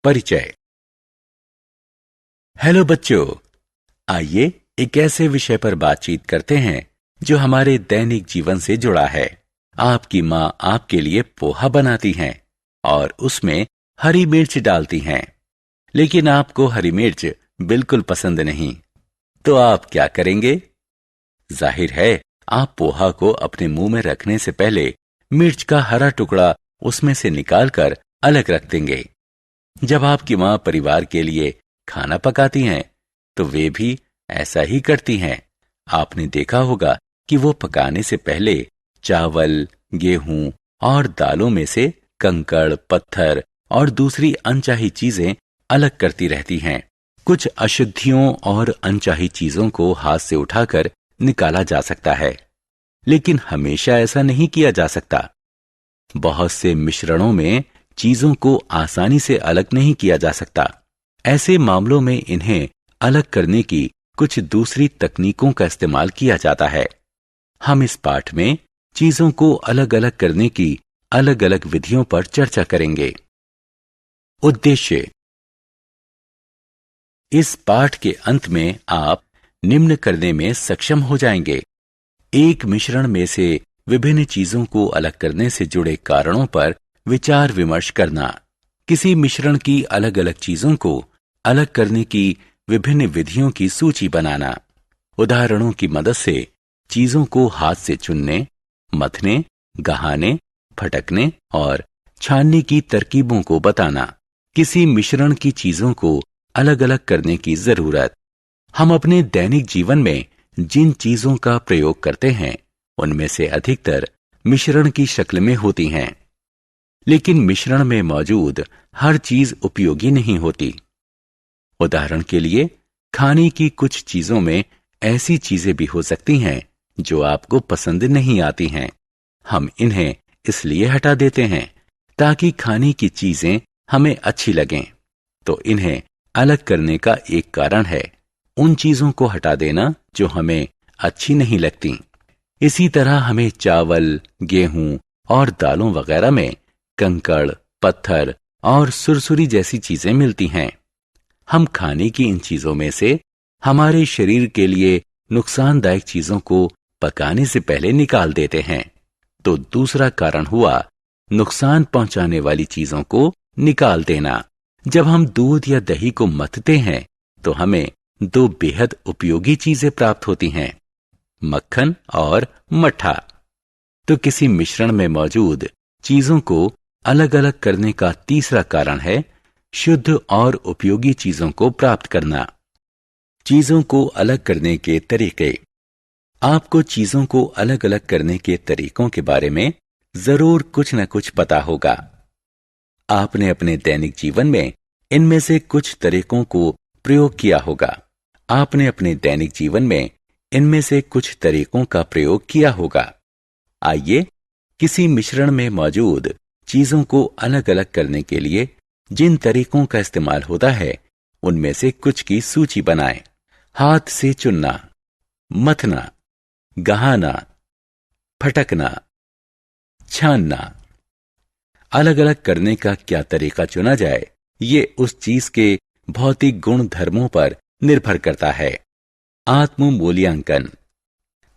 परिचय। हेलो बच्चों, आइए एक ऐसे विषय पर बातचीत करते हैं जो हमारे दैनिक जीवन से जुड़ा है। आपकी माँ आपके लिए पोहा बनाती हैं और उसमें हरी मिर्च डालती हैं, लेकिन आपको हरी मिर्च बिल्कुल पसंद नहीं, तो आप क्या करेंगे? जाहिर है, आप पोहा को अपने मुंह में रखने से पहले मिर्च का हरा टुकड़ा उसमें से निकालकर अलग रख देंगे। जब आपकी माँ परिवार के लिए खाना पकाती हैं, तो वे भी ऐसा ही करती हैं। आपने देखा होगा कि वो पकाने से पहले चावल, गेहूं और दालों में से कंकड़, पत्थर और दूसरी अनचाही चीजें अलग करती रहती हैं। कुछ अशुद्धियों और अनचाही चीजों को हाथ से उठाकर निकाला जा सकता है, लेकिन हमेशा ऐसा नहीं किया जा सकता। बहुत से मिश्रणों में चीजों को आसानी से अलग नहीं किया जा सकता। ऐसे मामलों में इन्हें अलग करने की कुछ दूसरी तकनीकों का इस्तेमाल किया जाता है। हम इस पाठ में चीजों को अलग अलग करने की अलग अलग विधियों पर चर्चा करेंगे। उद्देश्य: इस पाठ के अंत में आप निम्न करने में सक्षम हो जाएंगे। एक मिश्रण में से विभिन्न चीजों को अलग करने से जुड़े कारणों पर विचार विमर्श करना, किसी मिश्रण की अलग अलग चीजों को अलग करने की विभिन्न विधियों की सूची बनाना, उदाहरणों की मदद से चीजों को हाथ से चुनने, मथने, गहाने, फटकने और छानने की तरकीबों को बताना, किसी मिश्रण की चीजों को अलग अलग करने की जरूरत। हम अपने दैनिक जीवन में जिन चीजों का प्रयोग करते हैं, उनमें से अधिकतर मिश्रण की शक्ल में होती हैं, लेकिन मिश्रण में मौजूद हर चीज उपयोगी नहीं होती। उदाहरण के लिए, खाने की कुछ चीजों में ऐसी चीजें भी हो सकती हैं जो आपको पसंद नहीं आती हैं। हम इन्हें इसलिए हटा देते हैं ताकि खाने की चीजें हमें अच्छी लगें। तो इन्हें अलग करने का एक कारण है उन चीजों को हटा देना जो हमें अच्छी नहीं लगती। इसी तरह हमें चावल, गेहूं और दालों वगैरह में कंकड़, पत्थर और सुरसुरी जैसी चीजें मिलती हैं। हम खाने की इन चीजों में से हमारे शरीर के लिए नुकसानदायक चीजों को पकाने से पहले निकाल देते हैं। तो दूसरा कारण हुआ नुकसान पहुंचाने वाली चीजों को निकाल देना। जब हम दूध या दही को मथते हैं, तो हमें दो बेहद उपयोगी चीजें प्राप्त होती हैं, मक्खन और मट्ठा। तो किसी मिश्रण में मौजूद चीजों को अलग अलग करने का तीसरा कारण है शुद्ध और उपयोगी चीजों को प्राप्त करना। चीजों को अलग करने के तरीके। आपको चीजों को अलग अलग करने के तरीकों के बारे में जरूर कुछ न कुछ पता होगा। आपने अपने दैनिक जीवन में इनमें से कुछ तरीकों को प्रयोग किया होगा। आपने अपने दैनिक जीवन में इनमें से कुछ तरीकों का प्रयोग किया होगा। आइए किसी मिश्रण में मौजूद चीजों को अलग अलग करने के लिए जिन तरीकों का इस्तेमाल होता है, उनमें से कुछ की सूची बनाएं। हाथ से चुनना, मथना, गहाना, फटकना, छानना। अलग अलग करने का क्या तरीका चुना जाए, ये उस चीज के भौतिक गुण धर्मों पर निर्भर करता है। आत्म मूल्यांकन।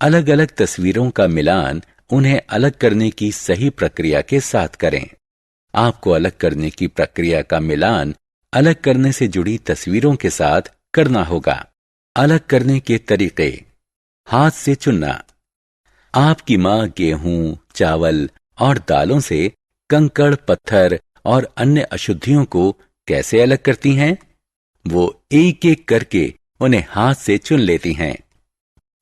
अलग अलग तस्वीरों का मिलान उन्हें अलग करने की सही प्रक्रिया के साथ करें। आपको अलग करने की प्रक्रिया का मिलान अलग करने से जुड़ी तस्वीरों के साथ करना होगा। अलग करने के तरीके। हाथ से चुनना। आपकी माँ गेहूं, चावल और दालों से कंकड़, पत्थर और अन्य अशुद्धियों को कैसे अलग करती हैं? वो एक एक करके उन्हें हाथ से चुन लेती हैं।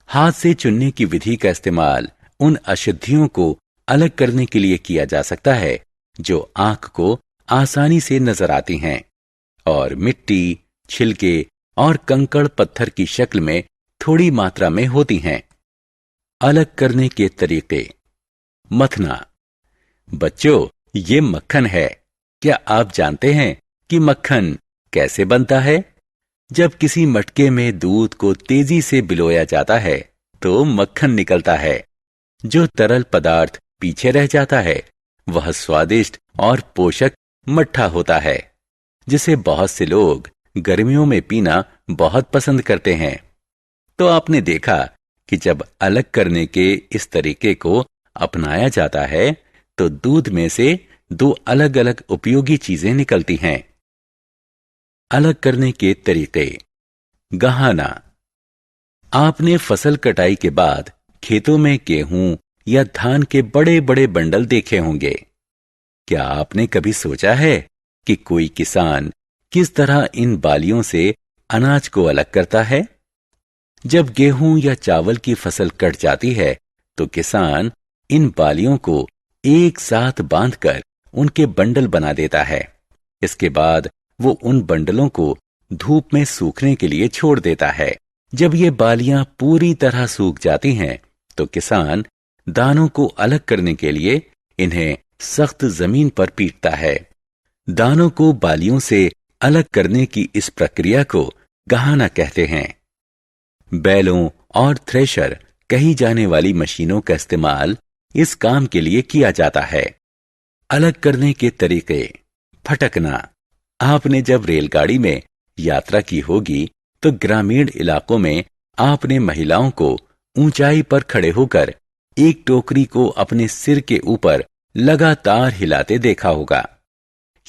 हाथ से चुनने की विधि का इस्तेमाल उन अशुद्धियों को अलग करने के लिए किया जा सकता है जो आंख को आसानी से नजर आती हैं और मिट्टी, छिलके और कंकड़ पत्थर की शक्ल में थोड़ी मात्रा में होती हैं। अलग करने के तरीके। मथना। बच्चों, ये मक्खन है। क्या आप जानते हैं कि मक्खन कैसे बनता है? जब किसी मटके में दूध को तेजी से बिलोया जाता है, तो मक्खन निकलता है। जो तरल पदार्थ पीछे रह जाता है, वह स्वादिष्ट और पोषक मट्ठा होता है। जिसे बहुत से लोग गर्मियों में पीना बहुत पसंद करते हैं। तो आपने देखा कि जब अलग करने के इस तरीके को अपनाया जाता है तो दूध में से दो अलग-अलग उपयोगी चीजें निकलती हैं। अलग करने के तरीके। गहाना। आपने फसल कटाई के बाद खेतों में गेहूं या धान के बड़े-बड़े बंडल देखे होंगे। क्या आपने कभी सोचा है कि कोई किसान किस तरह इन बालियों से अनाज को अलग करता है? जब गेहूं या चावल की फसल कट जाती है तो किसान इन बालियों को एक साथ बांधकर उनके बंडल बना देता है। इसके बाद वो उन बंडलों को धूप में सूखने के लिए छोड़ देता है। जब ये बालियां पूरी तरह सूख जाती हैं तो किसान दानों को अलग करने के लिए इन्हें सख्त जमीन पर पीटता है। दानों को बालियों से अलग करने की इस प्रक्रिया को गहाना कहते हैं। बैलों और थ्रेशर कही जाने वाली मशीनों का इस्तेमाल इस काम के लिए किया जाता है। अलग करने के तरीके। फटकना। आपने जब रेलगाड़ी में यात्रा की होगी तो ग्रामीण इलाकों में आपने महिलाओं को ऊंचाई पर खड़े होकर एक टोकरी को अपने सिर के ऊपर लगातार हिलाते देखा होगा।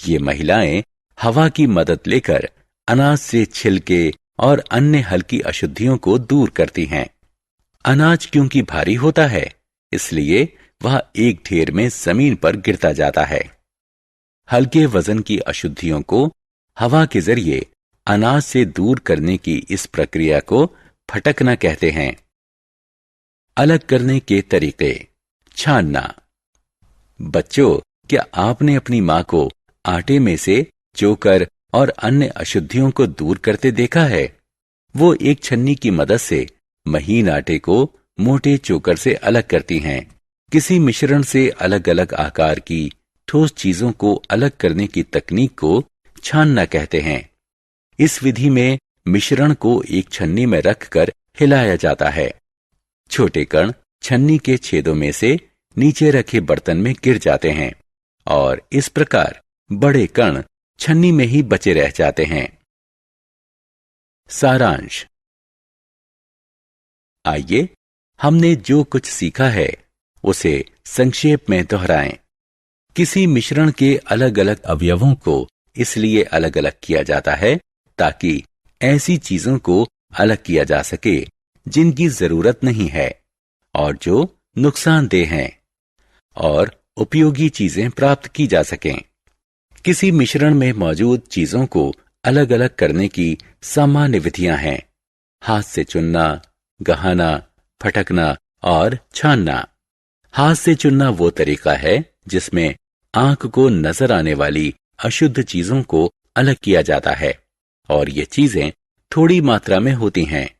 ये महिलाएं हवा की मदद लेकर अनाज से छिलके और अन्य हल्की अशुद्धियों को दूर करती हैं। अनाज क्योंकि भारी होता है इसलिए वह एक ढेर में जमीन पर गिरता जाता है। हल्के वजन की अशुद्धियों को हवा के जरिए अनाज से दूर करने की इस प्रक्रिया को फटकना कहते हैं। अलग करने के तरीके। छानना। बच्चों, क्या आपने अपनी मां को आटे में से चोकर और अन्य अशुद्धियों को दूर करते देखा है? वो एक छन्नी की मदद से महीन आटे को मोटे चोकर से अलग करती हैं। किसी मिश्रण से अलग-अलग आकार की ठोस चीजों को अलग करने की तकनीक को छानना कहते हैं। इस विधि में मिश्रण को एक छन्नी में रखकर हिलाया जाता है। छोटे कण छन्नी के छेदों में से नीचे रखे बर्तन में गिर जाते हैं और इस प्रकार बड़े कण छन्नी में ही बचे रह जाते हैं। सारांश। आइए हमने जो कुछ सीखा है उसे संक्षेप में दोहराएं। किसी मिश्रण के अलग-अलग अवयवों को इसलिए अलग-अलग किया जाता है ताकि ऐसी चीजों को अलग किया जा सके जिनकी जरूरत नहीं है और जो नुकसानदेह हैं, और उपयोगी चीजें प्राप्त की जा सकें। किसी मिश्रण में मौजूद चीजों को अलग-अलग करने की सामान्य विधियां हैं: हाथ से चुनना, गहाना, फटकना और छानना। हाथ से चुनना वो तरीका है जिसमें आंख को नजर आने वाली अशुद्ध चीजों को अलग किया जाता है और ये चीजें थोड़ी मात्रा में होती हैं।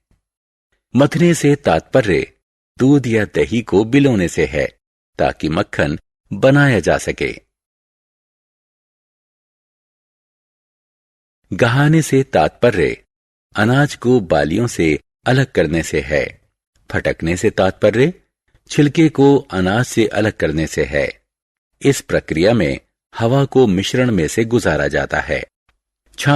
मथने से तात्पर्य दूध या दही को बिलोने से है ताकि मक्खन बनाया जा सके। गहाने से तात्पर्य अनाज को बालियों से अलग करने से है। फटकने से तात्पर्य छिलके को अनाज से अलग करने से है। इस प्रक्रिया में हवा को मिश्रण में से गुजारा जाता है। छान